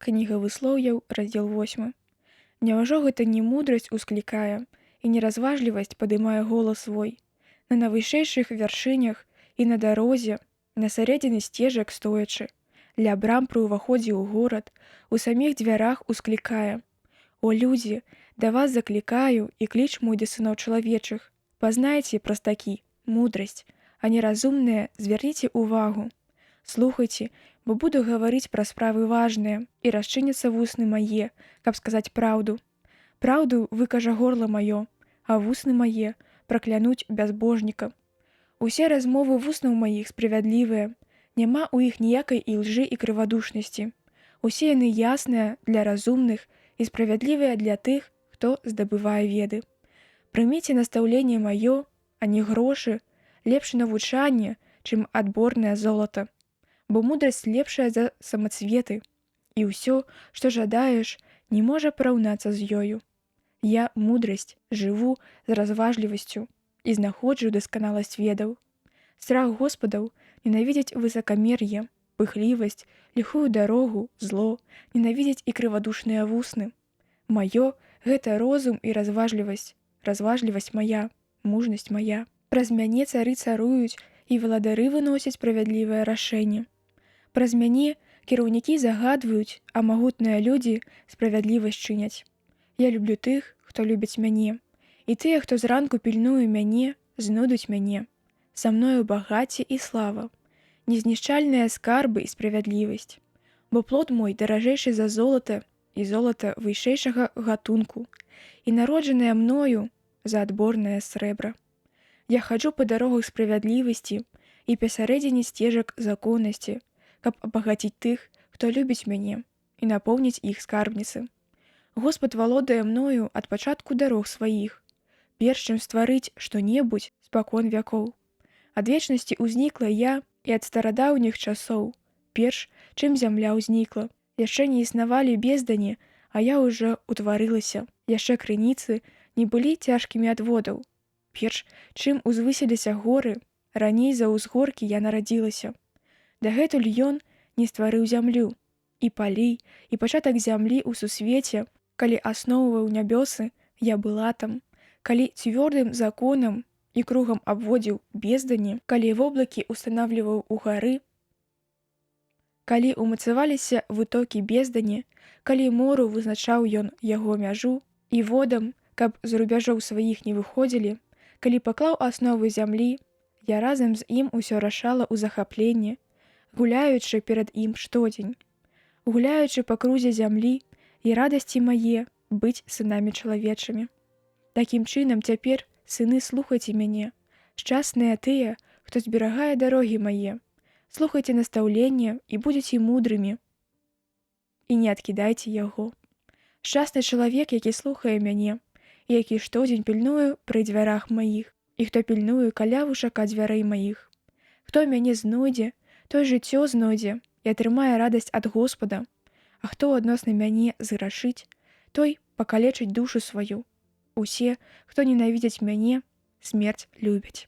Кніга выслоўяў, раздзел 8. Няўжо гэта не мудрасць усклікае, і неразважлівасць падымае голас свой? На найвышэйшых вяршынях і на дарозе, на сярэдзіне сцежак стоячы, ля брам пры ўваходзе ў горад, у саміх дзвярах усклікае: «О, людзі, да вас заклікаю і кліч мой да сыноў чалавечых, пазнайце, прастакі, мудрасць, а неразумныя звярніце ўвагу. Слухайце, бо буду гаварыць пра справы важныя, і расчыняцца вусны мае, каб сказаць праўду. Праўду выкажа горла маё, а вусны мае праклянуць бязбожніка. Усе размовы вуснаў маіх справядлівыя, няма ў іх ніякай ілжы і крывадушнасці. Усе яны ясныя для разумных і справядлівыя для тых, хто здабывае веды. Прыміце настаўленне маё, а не грошы, лепш навучанне, чым адборнае золата. Бо мудрасць лепшая за самацветы, і ўсё, што жадаеш, не можа параўнацца з ёю. Я, мудрасць, жыву з разважлівасцю і знаходжу дасканаласць ведаў. Страх Господаў ненавідзець высакамер'е, пыхлівасць, ліхую дарогу, зло, ненавідзець і крывадушныя вусны. Маё — гэта розум і разважлівасць мая, мужнасць мая. Праз мяне цары царуюць і валадары выносяць справядлівае рашэнне. Праз мяне кіраўнікі загадваюць, а магутныя людзі справядлівасць чыняць. Я люблю тых, хто любіць мяне, і тыя, хто зранку пільнуе мяне, знойдуць мяне. Са мною багацце і слава, незнішчальныя скарбы і справядлівасць. Бо плод мой даражэйшы за золата, і золата вышэйшага гатунку, і народжанае мною за адборнае срэбра. Я хаджу па дарогах справядлівасці і пасярэдзіне сцежак законнасці, каб абагаціць тых, хто любіць мяне, і напоўніць іх скарбніцы. Господ валодае мною ад пачатку дарог сваіх, перш чым стварыць што-небудзь спакон вякоў. Ад вечнасці ўзнікла я і ад старадаўніх часоў, перш чым зямля ўзнікла. Яшчэ не існавалі бездані, а я ўжо ўтварылася. Яшчэ крыніцы не былі цяжкімі ад водаў. Перш чым узвысіліся горы, раней за ўзгоркі я нарадзілася. Дагэтуль ён не стварыў зямлю, і палі, і пачатак зямлі ў сусвеце, калі асноўваў нябёсы, я была там, калі цвёрдым законам і кругам абводзіў бездані, калі воблакі ўстанаўліваў у гары, калі умацаваліся вытокі бездані, калі мору вызначаў ён яго мяжу, і водам, каб з рубяжоў сваіх не выходзілі, калі паклаў асновы зямлі, я разам з ім усё рашала ў захапленні, гуляючы перад ім штодзень, гуляючы па крузе зямлі, і радасці мае быць сынамі чалавечымі. Такім чынам цяпер, сыны, слухайце мяне, шчасныя тыя, хто зберагае дарогі мае, слухайце настаўленне і будзеце мудрымі, і не адкідайце яго. Шчасны чалавек, які слухае мяне, і які штодзень пільнуе пры дзвярах маіх, і хто пільнуе каля вушака дзвярэй маіх. Хто мяне знойдзе, той жыццё знойдзе і атрымае радасць ад Господа, а хто адносна мяне зграшыць, той пакалечыць душу сваю. Усе, хто ненавідзяць мяне, смерць любяць.